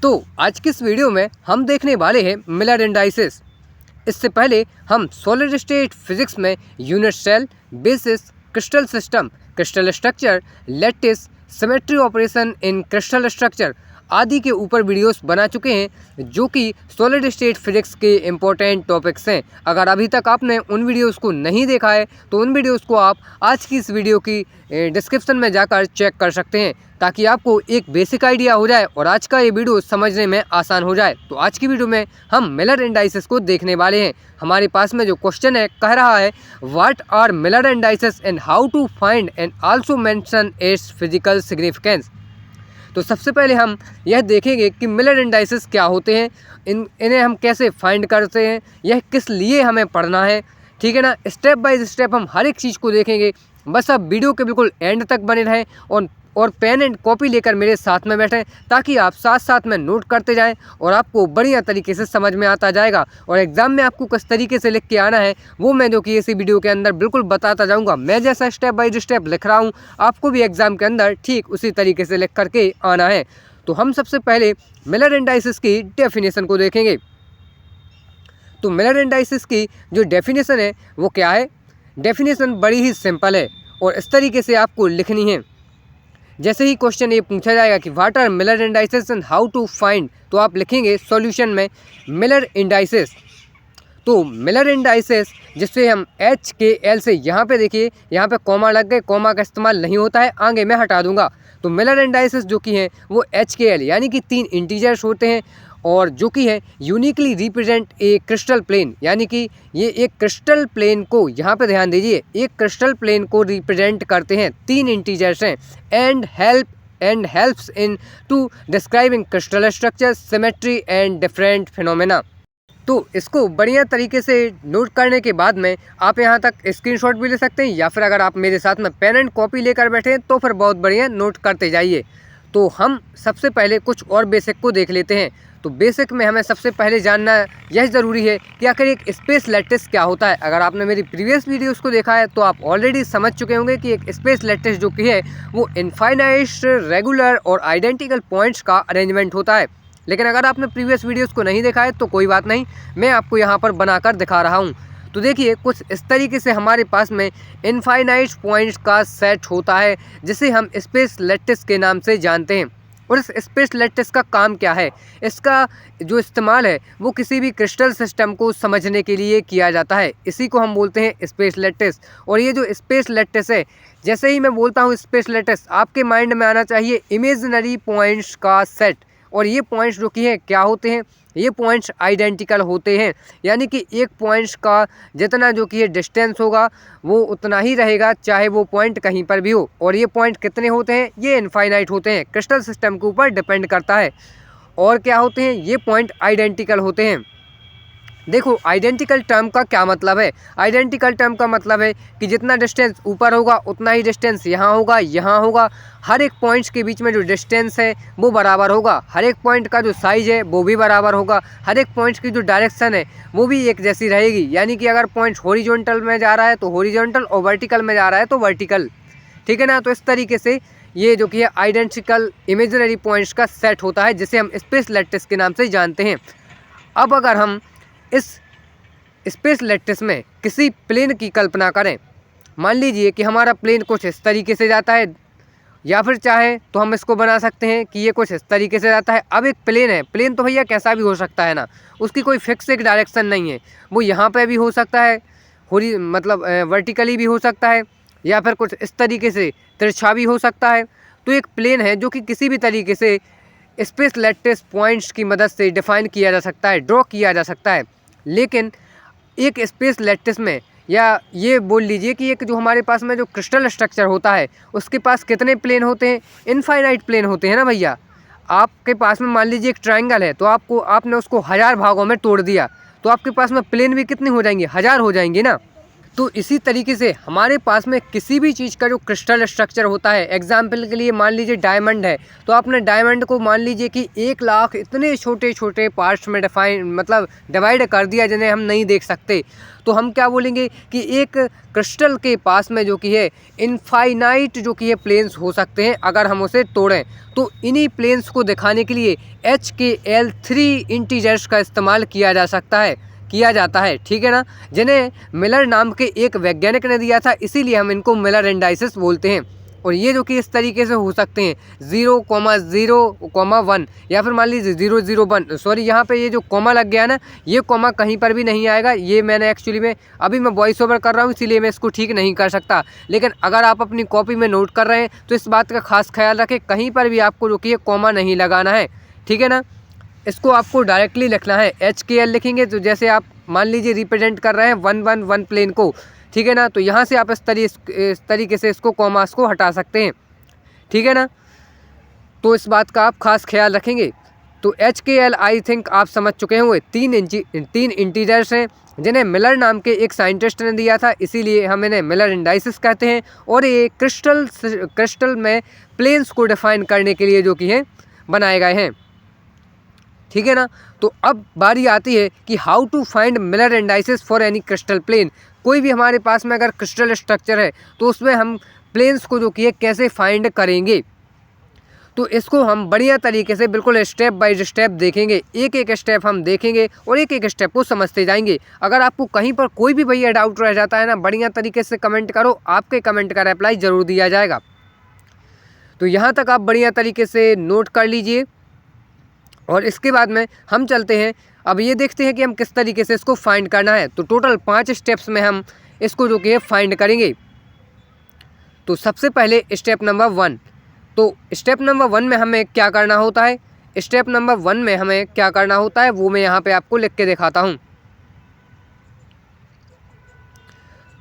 तो आज की इस वीडियो में हम देखने वाले हैं मिलर इंडाइसेस। इससे पहले हम सॉलिड स्टेट फिजिक्स में unit cell, basis, crystal system, crystal structure, lattice, symmetry operation in crystal structure आदि के ऊपर वीडियोस बना चुके हैं, जो कि सॉलिड स्टेट फिजिक्स के इम्पोर्टेंट टॉपिक्स हैं। अगर अभी तक आपने उन वीडियोस को नहीं देखा है तो उन वीडियोस को आप आज की इस वीडियो की डिस्क्रिप्शन में जाकर चेक कर सकते हैं, ताकि आपको एक बेसिक आइडिया हो जाए और आज का ये वीडियो समझने में आसान हो जाए। तो आज की वीडियो में हम मिलर इंडाइसेस को देखने वाले हैं। हमारे पास में जो क्वेश्चन है कह रहा है, what are Miller indices and how to find and also mention its physical significance. तो सबसे पहले हम यह देखेंगे कि मिलर इंडाइसेस क्या होते हैं, इन्हें हम कैसे फाइंड करते हैं, यह किस लिए हमें पढ़ना है। ठीक है ना, स्टेप बाय स्टेप हम हर एक चीज़ को देखेंगे। बस आप वीडियो के बिल्कुल एंड तक बने रहें और पेन एंड कॉपी लेकर मेरे साथ में बैठें, ताकि आप साथ साथ में नोट करते जाएं और आपको बढ़िया तरीके से समझ में आता जाएगा। और एग्ज़ाम में आपको किस तरीके से लिख के आना है वो मैं जो कि इसी वीडियो के अंदर बिल्कुल बताता जाऊंगा। मैं जैसा स्टेप बाय स्टेप लिख रहा हूं, आपको भी एग्ज़ाम के अंदर ठीक उसी तरीके से लिख करके आना है। तो हम सबसे पहले मिलर इंडाइसेस की डेफिनेशन को देखेंगे। तो मिलर इंडाइसेस की जो डेफिनेशन है वो क्या है। डेफिनेशन बड़ी ही सिंपल है और इस तरीके से आपको लिखनी है। जैसे ही क्वेश्चन ये पूछा जाएगा कि what are Miller indices and how to find, तो आप लिखेंगे सॉल्यूशन में मिलर इंडाइसेस। तो मिलर इंडाइसेस जिससे हम HKL से, यहाँ पे देखिए यहाँ पे कॉमा लग गए, कॉमा का इस्तेमाल नहीं होता है, आगे मैं हटा दूंगा। तो मिलर इंडाइसेस जो कि हैं वो HKL यानी कि 3 इंटीजर्स होते हैं और जो कि है uniquely represent a crystal plane, यानी कि ये एक क्रिस्टल प्लेन को, यहाँ पे ध्यान दीजिए, एक क्रिस्टल प्लेन को रिप्रेजेंट करते हैं। 3 इंटीजर्स हैं and helps in to describing crystal structure, symmetry and different phenomena. तो इसको बढ़िया तरीके से नोट करने के बाद में आप यहाँ तक स्क्रीनशॉट भी ले सकते हैं, या फिर अगर आप मेरे साथ में पेन एंड कॉपी लेकर बैठे तो फिर बहुत बढ़िया नोट करते जाइए। तो हम सबसे पहले कुछ और बेसिक को देख लेते हैं। तो बेसिक में हमें सबसे पहले जानना यह ज़रूरी है कि आखिर एक स्पेस लैटिस क्या होता है। अगर आपने मेरी प्रीवियस वीडियोस को देखा है तो आप ऑलरेडी समझ चुके होंगे कि एक स्पेस लैटिस जो कि है वो इनफाइनाइट, रेगुलर और आइडेंटिकल पॉइंट्स का अरेंजमेंट होता है। लेकिन अगर आपने प्रीवियस वीडियोस को नहीं देखा है तो कोई बात नहीं, मैं आपको यहाँ पर बनाकर दिखा रहा हूँ। तो देखिए कुछ इस तरीके से हमारे पास में इनफाइनाइट पॉइंट्स का सेट होता है, जिसे हम स्पेस लैटिस के नाम से जानते हैं। और इस स्पेस लैटिस का काम क्या है, इसका जो इस्तेमाल है वो किसी भी क्रिस्टल सिस्टम को समझने के लिए किया जाता है। इसी को हम बोलते हैं स्पेस लैटिस। और ये जो स्पेस लैटिस है, जैसे ही मैं बोलता हूँ स्पेस लैटिस, आपके माइंड में आना चाहिए इमेजिनरी पॉइंट्स का सेट। और ये पॉइंट्स जो कि हैं क्या होते हैं, ये पॉइंट्स आइडेंटिकल होते हैं, यानी कि एक पॉइंट्स का जितना जो कि ये डिस्टेंस होगा वो उतना ही रहेगा, चाहे वो पॉइंट कहीं पर भी हो। और ये पॉइंट कितने होते हैं, ये इनफाइनाइट होते हैं, क्रिस्टल सिस्टम के ऊपर डिपेंड करता है। और क्या होते हैं, ये पॉइंट आइडेंटिकल होते हैं। देखो आइडेंटिकल टर्म का क्या मतलब है। आइडेंटिकल टर्म का मतलब है कि जितना डिस्टेंस ऊपर होगा उतना ही डिस्टेंस यहाँ होगा, यहाँ होगा। हर एक पॉइंट्स के बीच में जो डिस्टेंस है वो बराबर होगा, हर एक पॉइंट का जो साइज़ है वो भी बराबर होगा, हर एक पॉइंट्स की जो डायरेक्शन है वो भी एक जैसी रहेगी। यानी कि अगर पॉइंट हॉरिजॉन्टल में जा रहा है तो हॉरिजॉन्टल और वर्टिकल में जा रहा है तो वर्टिकल। ठीक है ना। तो इस तरीके से ये जो कि है आइडेंटिकल इमेजिनरी पॉइंट्स का सेट होता है, जिसे हम स्पेस लैटिस के नाम से जानते हैं। अब अगर हम इस स्पेस लैटिस में किसी प्लेन की कल्पना करें, मान लीजिए कि हमारा प्लेन कुछ इस तरीके से जाता है, या फिर चाहे तो हम इसको बना सकते हैं कि ये कुछ इस तरीके से जाता है। अब एक प्लेन है, प्लेन तो भैया कैसा भी हो सकता है ना, उसकी कोई फिक्स एक डायरेक्शन नहीं है। वो यहाँ पे भी हो सकता है, वर्टिकली भी हो सकता है, या फिर कुछ इस तरीके से तिरछा भी हो सकता है। तो एक प्लेन है जो कि किसी भी तरीके से स्पेस लैटिस पॉइंट्स की मदद से डिफाइन किया जा सकता है, ड्रॉ किया जा सकता है। लेकिन एक स्पेस लैटिस में, या ये बोल लीजिए कि एक जो हमारे पास में जो क्रिस्टल स्ट्रक्चर होता है उसके पास कितने प्लेन होते हैं, इनफाइनाइट प्लेन होते हैं ना भैया। आपके पास में मान लीजिए एक ट्रायंगल है, तो आपने उसको 1000 भागों में तोड़ दिया, तो आपके पास में प्लेन भी कितने हो जाएंगे, 1000 हो जाएंगे ना। तो इसी तरीके से हमारे पास में किसी भी चीज़ का जो क्रिस्टल स्ट्रक्चर होता है, एग्जाम्पल के लिए मान लीजिए डायमंड है, तो आपने डायमंड को मान लीजिए कि 1,00,000 इतने छोटे छोटे पार्ट्स में डिवाइड कर दिया जिन्हें हम नहीं देख सकते, तो हम क्या बोलेंगे कि एक क्रिस्टल के पास में जो कि है इनफाइनाइट जो कि है प्लेन्स हो सकते हैं अगर हम उसे तोड़ें। तो इन्हीं प्लेन्स को दिखाने के लिए HKL3 इंटीजर्स का इस्तेमाल किया जाता है, ठीक है ना, जिन्हें मिलर नाम के एक वैज्ञानिक ने दिया था, इसीलिए हम इनको मिलर इंडाइसेस बोलते हैं। और ये जो कि इस तरीके से हो सकते हैं 0,0,1 या फिर मान लीजिए 0,0,1, सॉरी यहाँ पे ये जो कॉमा लग गया ना, ये कॉमा कहीं पर भी नहीं आएगा। ये मैंने एक्चुअली में अभी मैं वॉइस ओवर कर रहा हूँ, इसीलिए मैं इसको ठीक नहीं कर सकता, लेकिन अगर आप अपनी कॉपी में नोट कर रहे हैं तो इस बात का खास ख्याल रखें कहीं पर भी आपको जो कि ये कॉमा नहीं लगाना है, ठीक है ना। इसको आपको डायरेक्टली लिखना है, HKL लिखेंगे तो जैसे आप मान लीजिए रिप्रेजेंट कर रहे हैं 111 प्लेन को, ठीक है ना, तो यहाँ से आप इस तरीके से इसको कॉमास को हटा सकते हैं, ठीक है ना। तो इस बात का आप खास ख्याल रखेंगे। तो HKL आई थिंक आप समझ चुके होंगे, 3 इंटीजर्स हैं जिन्हें मिलर नाम के एक साइंटिस्ट ने दिया था, इसीलिए हम इन्हें मिलर इंडाइसेस कहते हैं। और ये क्रिस्टल में प्लेन्स को डिफाइन करने के लिए जो कि है बनाए गए हैं, ठीक है ना। तो अब बारी आती है कि how to find Miller indices for any crystal plane. कोई भी हमारे पास में अगर क्रिस्टल स्ट्रक्चर है तो उसमें हम प्लेन्स को जो कि है कैसे फाइंड करेंगे। तो इसको हम बढ़िया तरीके से बिल्कुल स्टेप बाय स्टेप देखेंगे, एक एक स्टेप हम देखेंगे और एक एक स्टेप को समझते जाएंगे। अगर आपको कहीं पर कोई भी भैया डाउट रह जाता है ना, बढ़िया तरीके से कमेंट करो, आपके कमेंट का रिप्लाई ज़रूर दिया जाएगा। तो यहाँ तक आप बढ़िया तरीके से नोट कर लीजिए और इसके बाद में हम चलते हैं, अब ये देखते हैं कि हम किस तरीके से इसको फाइंड करना है। तो टोटल 5 स्टेप्स में हम इसको जो कि है फाइंड करेंगे। तो सबसे पहले स्टेप नंबर 1, तो स्टेप नंबर 1 में हमें क्या करना होता है, स्टेप नंबर 1 में हमें क्या करना होता है वो मैं यहाँ पे आपको लिख के दिखाता हूँ।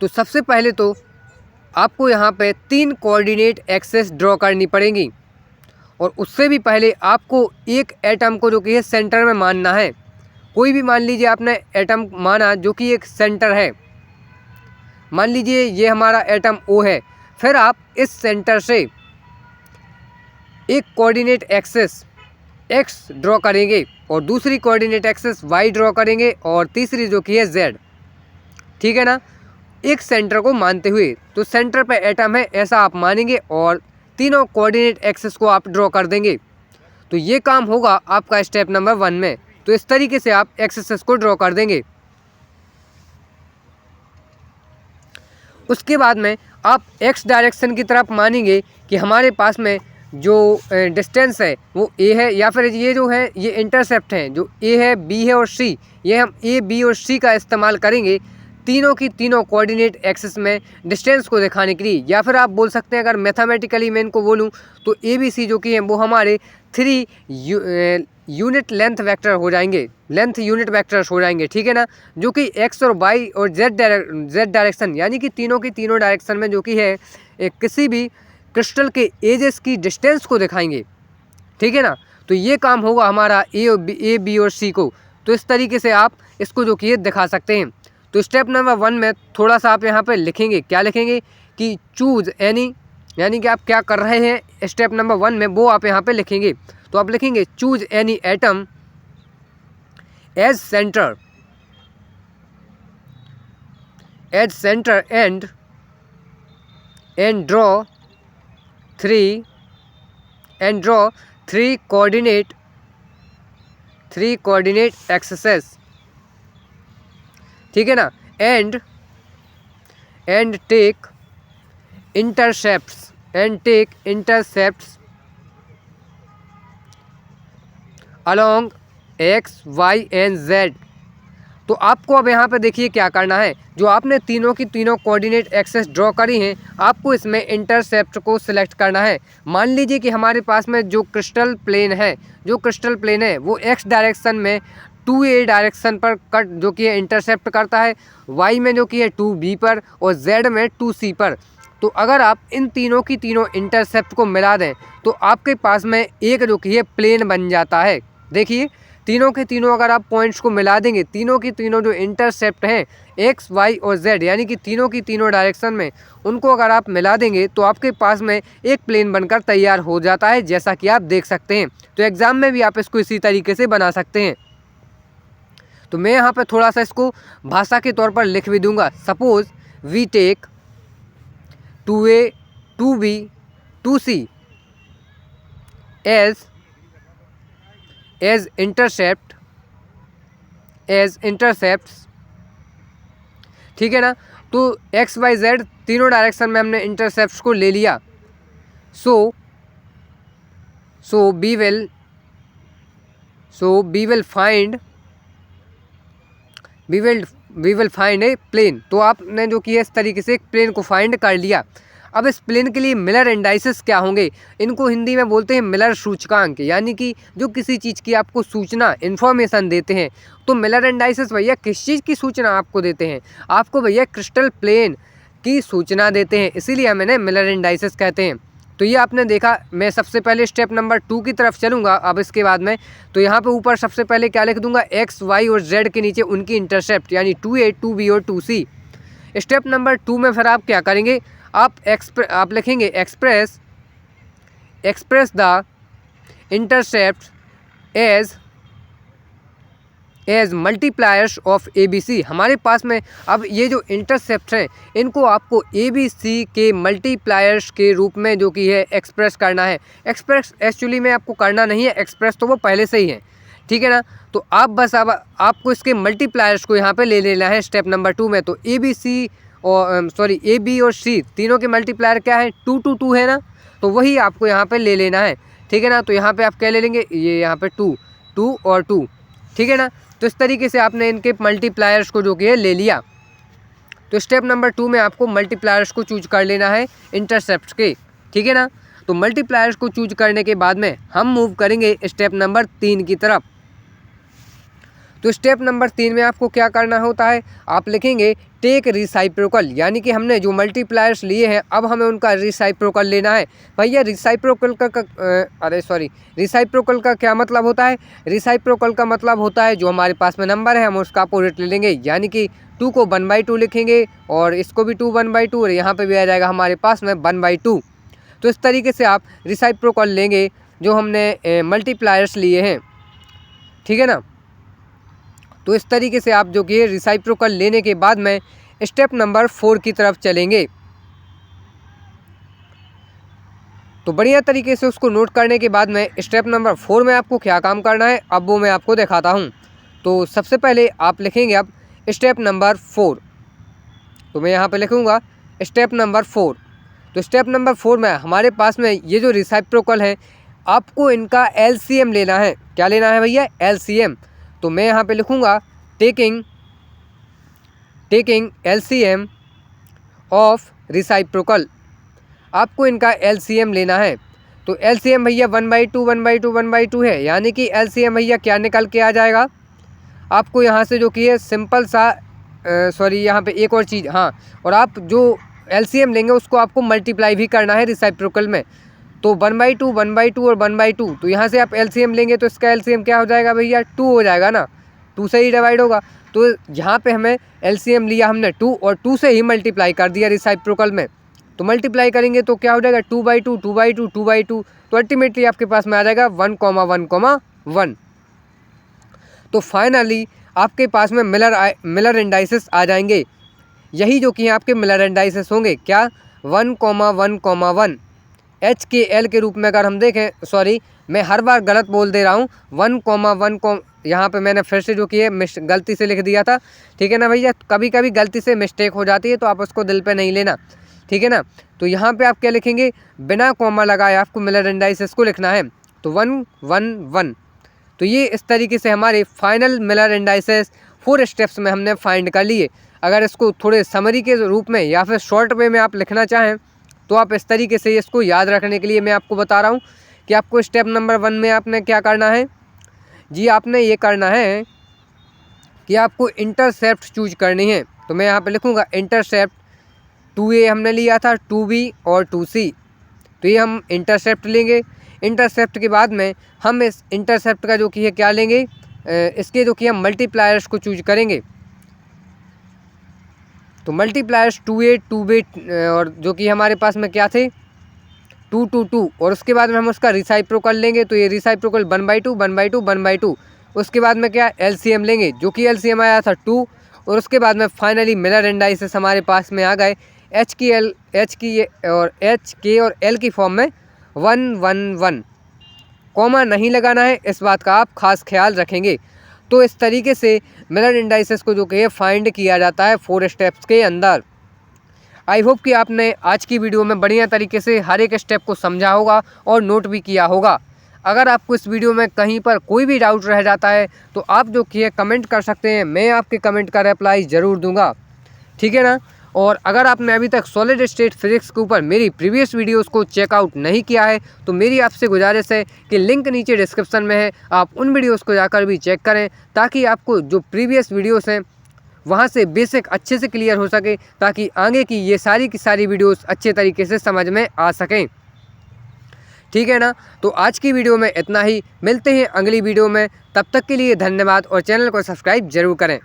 तो सबसे पहले तो आपको यहाँ पे 3 कोऑर्डिनेट एक्सेस ड्रॉ करनी पड़ेंगी और उससे भी पहले आपको एक एटम को जो कि है सेंटर में मानना है। कोई भी मान लीजिए आपने एटम माना जो कि एक सेंटर है, मान लीजिए ये हमारा एटम O है, फिर आप इस सेंटर से एक कोऑर्डिनेट एक्सेस X ड्रॉ करेंगे और दूसरी कोऑर्डिनेट एक्सेस Y ड्रॉ करेंगे और तीसरी जो कि है Z, ठीक है ना, एक सेंटर को मानते हुए। तो सेंटर पे एटम है ऐसा आप मानेंगे और तीनों कोऑर्डिनेट एक्सेस को आप ड्रॉ कर देंगे। तो ये काम होगा आपका स्टेप नंबर 1 में। तो इस तरीके से आप एक्सेस को ड्रॉ कर देंगे। उसके बाद में आप X डायरेक्शन की तरफ मानेंगे कि हमारे पास में जो डिस्टेंस है वो A है, या फिर ये जो है ये इंटरसेप्ट हैं, जो A है, B है और C, ये हम A, B और C का इस्तेमाल करेंगे तीनों की तीनों कोऑर्डिनेट एक्सिस में डिस्टेंस को दिखाने के लिए। या फिर आप बोल सकते हैं, अगर मैथमेटिकली मैं इनको बोलूँ तो ABC जो कि हैं वो हमारे 3 यूनिट लेंथ वेक्टर हो जाएंगे, लेंथ यूनिट वेक्टर्स हो जाएंगे, ठीक है ना, जो कि X और Y और Z डायरेक्शन यानी कि तीनों की तीनों डायरेक्शन में जो कि है किसी भी क्रिस्टल के एजेस की डिस्टेंस को दिखाएंगे, ठीक है ना। तो ये काम होगा हमारा A, B और C को। तो इस तरीके से आप इसको जो कि ये दिखा सकते हैं। तो स्टेप नंबर 1 में थोड़ा सा आप यहाँ पे लिखेंगे, क्या लिखेंगे कि चूज एनी, यानी कि आप क्या कर रहे हैं स्टेप नंबर 1 में वो आप यहाँ पे लिखेंगे। तो आप लिखेंगे choose any atom as centre and draw 3 coordinate axes, ठीक है ना, and take intercepts along X, Y and Z। तो आपको अब यहाँ पे देखिए क्या करना है, जो आपने तीनों की तीनों कोऑर्डिनेट एक्सेस ड्रॉ करी हैं, आपको इसमें इंटरसेप्ट को सिलेक्ट करना है। मान लीजिए कि हमारे पास में जो क्रिस्टल प्लेन है वो X डायरेक्शन में 2A डायरेक्शन पर कट जो कि है इंटरसेप्ट करता है, Y में जो कि है 2B पर और Z में 2C पर। तो अगर आप इन तीनों की तीनों इंटरसेप्ट को मिला दें तो आपके पास में एक जो कि है प्लेन बन जाता है। देखिए तीनों के तीनों अगर आप पॉइंट्स को मिला देंगे, तीनों की तीनों जो इंटरसेप्ट हैं एक्स, वाई और जेड, यानी कि तीनों की तीनों डायरेक्शन में, उनको अगर आप मिला देंगे तो आपके पास में एक प्लेन बनकर तैयार हो जाता है, जैसा कि आप देख सकते हैं। तो एग्ज़ाम में भी आप इसको इसी तरीके से बना सकते हैं। तो मैं यहाँ पर थोड़ा सा इसको भाषा के तौर पर लिख भी दूंगा। Suppose we take 2A 2B 2C as intercepts, ठीक है ना। तो एक्स वाई जेड तीनों डायरेक्शन में हमने इंटरसेप्ट्स को ले लिया। So we will find a plane. तो आपने जो किया इस तरीके से एक प्लेन को फाइंड कर लिया। अब इस प्लेन के लिए मिलर इंडाइसेस क्या होंगे, इनको हिंदी में बोलते हैं मिलर सूचकांक, यानी कि जो किसी चीज़ की आपको सूचना इन्फॉर्मेशन देते हैं। तो मिलर इंडाइसेस भैया किस चीज़ की सूचना आपको देते हैं, आपको भैया क्रिस्टल प्लेन की सूचना देते हैं, इसीलिए हम इन्हें मिलर इंडाइसेस कहते हैं। तो ये आपने देखा। मैं सबसे पहले स्टेप नंबर 2 की तरफ चलूँगा अब इसके बाद में। तो यहाँ पे ऊपर सबसे पहले क्या लिख दूंगा, एक्स, वाई और जेड के नीचे उनकी इंटरसेप्ट, यानी 2A 2B और 2C। स्टेप नंबर 2 में फिर आप क्या करेंगे, आप लिखेंगे express the intercept as multipliers of ABC। हमारे पास में अब ये जो इंटरसेप्ट हैं इनको आपको ABC के मल्टीप्लायर्स के रूप में जो कि है एक्सप्रेस करना है। एक्सप्रेस एक्चुअली में आपको करना नहीं है, एक्सप्रेस तो वो पहले से ही है, ठीक है ना। तो आप बस अब आपको इसके मल्टीप्लायर्स को यहाँ पे ले लेना है स्टेप नंबर 2 में। तो ABC और A B और C तीनों के मल्टीप्लायर क्या है, 2 2 2 है ना, तो वही आपको यहाँ पे ले लेना है, ठीक है ना। तो यहाँ पे आप क्या ले लेंगे, ये यहाँ पे 2 2 और 2, ठीक है ना। तो इस तरीके से आपने इनके मल्टीप्लायर्स को जो कि है ले लिया। तो स्टेप नंबर 2 में आपको मल्टीप्लायर्स को चूज कर लेना है इंटरसेप्ट के, ठीक है ना। तो मल्टीप्लायर्स को चूज करने के बाद में हम मूव करेंगे स्टेप नंबर 3 की तरफ। तो स्टेप नंबर 3 में आपको क्या करना होता है, आप लिखेंगे टेक रिसाइप्रोकल, यानी कि हमने जो मल्टीप्लायर्स लिए हैं अब हमें उनका रिसाइप्रोकल लेना है। भैया रिसाइप्रोकल का क्या मतलब होता है, रिसाइप्रोकल का मतलब होता है जो हमारे पास में नंबर है हम उसका अपोजिट ले लेंगे, यानी कि 2 को 1/2 लिखेंगे और इसको भी 2 1/2 और यहाँ पे भी आ जाएगा हमारे पास में 1/2। तो इस तरीके से आप रिसाइप्रोकल लेंगे जो हमने मल्टीप्लायर्स लिए हैं, ठीक है ना। तो इस तरीके से आप जो कि रिसाइप्रोकल लेने के बाद में स्टेप नंबर 4 की तरफ चलेंगे। तो बढ़िया तरीके से उसको नोट करने के बाद में स्टेप नंबर 4 में आपको क्या काम करना है अब वो मैं आपको दिखाता हूँ। तो सबसे पहले आप लिखेंगे अब स्टेप नंबर 4। तो मैं यहाँ पे लिखूँगा स्टेप नंबर 4। तो स्टेप नंबर 4 में हमारे पास में ये जो रिसाइप्रोकल है आपको इनका LCM लेना है। क्या लेना है भैया, LCM। तो मैं यहाँ पे लिखूँगा टेकिंग LCM ऑफ रिसाइप्रोकल, आपको इनका LCM लेना है। तो LCM भैया 1/2 1/2 1/2 है, यानी कि LCM भैया क्या निकल के आ जाएगा आपको यहाँ से जो कि है सिंपल सा यहाँ पे एक और चीज़, हाँ, और आप जो LCM लेंगे उसको आपको मल्टीप्लाई भी करना है रिसाइप्रोकल में। तो 1/2 1/2 और 1/2, तो यहाँ से आप LCM लेंगे तो इसका LCM क्या हो जाएगा भैया, 2 हो जाएगा ना, 2 से ही डिवाइड होगा। तो यहाँ पे हमें LCM लिया हमने 2 और 2 से ही मल्टीप्लाई कर दिया रिसाइप्रोकल में। तो मल्टीप्लाई करेंगे तो क्या हो जाएगा 2/2 2/2 2/2, तो अल्टीमेटली आपके पास में आ जाएगा 1,1,1। तो फाइनली आपके पास में मिलर इंडाइसेस आ जाएंगे। यही जो कि आपके मिलर इंडाइसेस होंगे, क्या 1,1,1 HKL के रूप में। अगर हम देखें, सॉरी मैं हर बार गलत बोल दे रहा हूँ, 1,1, यहाँ पे मैंने फिर से जो कि है गलती से लिख दिया था, ठीक है ना भैया। कभी कभी गलती से मिस्टेक हो जाती है तो आप उसको दिल पे नहीं लेना, ठीक है ना। तो यहाँ पे आप क्या लिखेंगे, बिना कॉमा लगाए आपको मिलर इंडाइसेस को लिखना है। तो 1,1,1। तो ये इस तरीके से हमारे फाइनल मिलर इंडाइसेस 4 स्टेप्स में हमने फाइंड कर लिए। अगर इसको थोड़े समरी के रूप में या फिर शॉर्ट वे में आप लिखना चाहें तो आप इस तरीके से इसको याद रखने के लिए मैं आपको बता रहा हूँ कि आपको स्टेप नंबर 1 में आपने क्या करना है जी, आपने ये करना है कि आपको इंटरसेप्ट चूज करनी है। तो मैं यहाँ पे लिखूँगा इंटरसेप्ट 2A हमने लिया था, 2B और 2C। तो ये हम इंटरसेप्ट लेंगे। इंटरसेप्ट के बाद में हम इस इंटरसेप्ट का जो कि है क्या लेंगे, इसके जो कि हम मल्टीप्लायर्स को चूज करेंगे, तो मल्टीप्लायर्स 2a 2b और जो कि हमारे पास में क्या थे 2 2 2, और उसके बाद में हम उसका रिसाइप्रोकल लेंगे, तो ये रिसाइप्रोकल 1/2 1/2 1/2। उसके बाद में क्या एलसीएम लेंगे, जो कि एलसीएम आया था 2, और उसके बाद में फाइनली मिलर इंडाइसेस हमारे पास में आ गए एच की और एल की फॉर्म में 1 1 1। कॉमा नहीं लगाना है, इस बात का आप खास ख्याल रखेंगे। तो इस तरीके से मिलर इंडाइसेस को जो कि फाइंड किया जाता है 4 स्टेप्स के अंदर। आई होप कि आपने आज की वीडियो में बढ़िया तरीके से हर एक स्टेप को समझा होगा और नोट भी किया होगा। अगर आपको इस वीडियो में कहीं पर कोई भी डाउट रह जाता है तो आप जो कि कमेंट कर सकते हैं, मैं आपके कमेंट का रिप्लाई ज़रूर दूंगा, ठीक है ना। और अगर आपने अभी तक सॉलिड स्टेट फिजिक्स के ऊपर मेरी प्रीवियस वीडियोस को चेकआउट नहीं किया है तो मेरी आपसे गुजारिश है कि लिंक नीचे डिस्क्रिप्शन में है, आप उन वीडियोस को जाकर भी चेक करें, ताकि आपको जो प्रीवियस वीडियोस हैं वहाँ से बेसिक अच्छे से क्लियर हो सके, ताकि आगे की ये सारी की सारी वीडियोस अच्छे तरीके से समझ में आ सकें, ठीक है ना। तो आज की वीडियो में इतना ही, मिलते हैं अगली वीडियो में, तब तक के लिए धन्यवाद और चैनल को सब्सक्राइब जरूर करें।